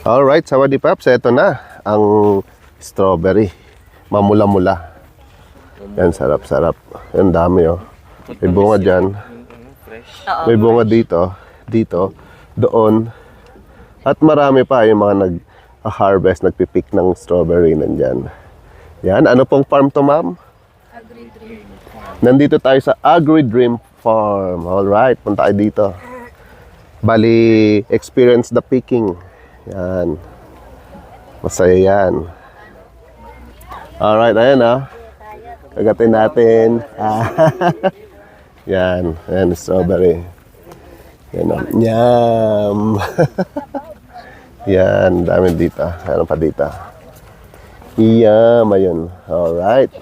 Alright, Sawadee Paps, eto na ang strawberry. Mamula-mula. Yan, sarap-sarap. Yan, dami oh. May bunga dyan. May bunga dito. Dito. Doon. At marami pa yung mga nag-harvest, nagpipik ng strawberry nandyan. Yan, ano pong farm to, ma'am? Agri Dream. Nandito tayo sa Agri Dream Farm. Alright, punta tayo dito. Bali, experience the picking. Yan. Masaya yan. Alright, ayan ah. Kagatin natin. Yan. Ayan, strawberry. Yan o. Yum. Yan, dami dito. Ano pa dito? Yum, ayun. Alright.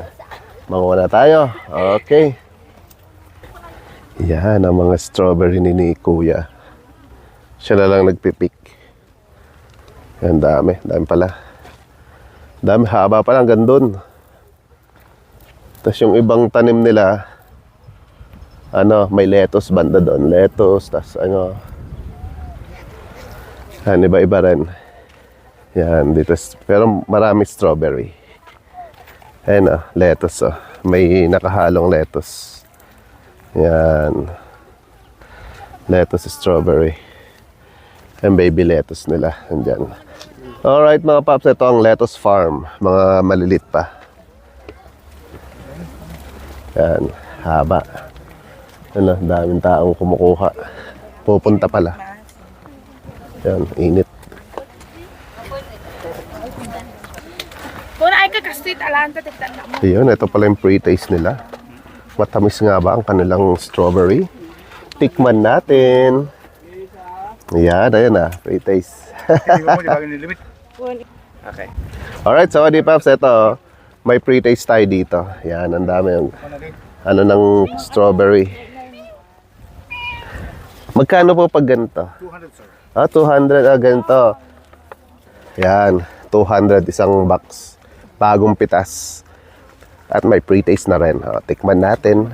Manguha na tayo. Okay. Yan ang mga strawberry ni Kuya. Siya na lang nagpipik. Yan, dami. Dami pala. Dami, haba pala hanggang doon. Tapos yung ibang tanim nila, may lettuce banda doon. Lettuce, tapos yan, iba-iba rin. Yan, dito. Pero marami strawberry. Ayan lettuce May nakahalong lettuce. Yan. Lettuce, strawberry. Yung baby lettuce nila. Andyan. Alright mga paps, ito ang lettuce farm. Mga malilit pa. Yan, haba. Daming taong kumukuha. Pupunta pala. Yan, init. Ayun, ito pala yung pre-taste nila. Matamis nga ba ang kanilang strawberry? Tikman natin. Yan, ayan pre-taste. Okay. Alright, Sawadee Paps, ito. May pre-taste tayo dito. Yan, ang dami yung ng strawberry. Magkano po pag ganito? 200, sir. 200 ganito. Yan, 200 isang box. Bagong pitas. At may pre-taste na rin. Tikman natin.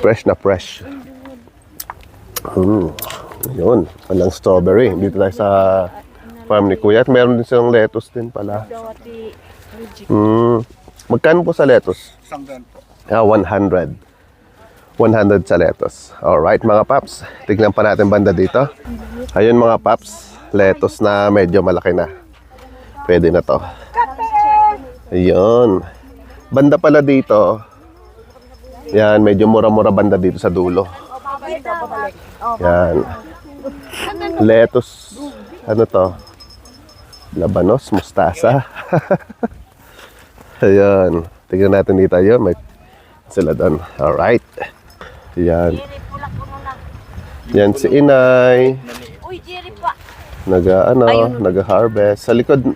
Fresh na fresh. Yun, walang strawberry. Dito tayo sa farm ni Kuya. At meron din silang lettuce din pala. Magkano po sa lettuce? 100 po. 100. 100 sa lettuce. Alright mga paps. Tignan pa natin banda dito. Ayun mga paps. Lettuce na medyo malaki na. Pwede na to. Ayun. Banda pala dito. Yan, medyo mura-mura banda dito sa dulo. Yan. Lettuce. Ano to? Labanos, mustasa. Ayan. Tignan natin dito. Ayun, may sila doon. Alright. Yan. Yan si Inay. Naga-harvest. Sa likod,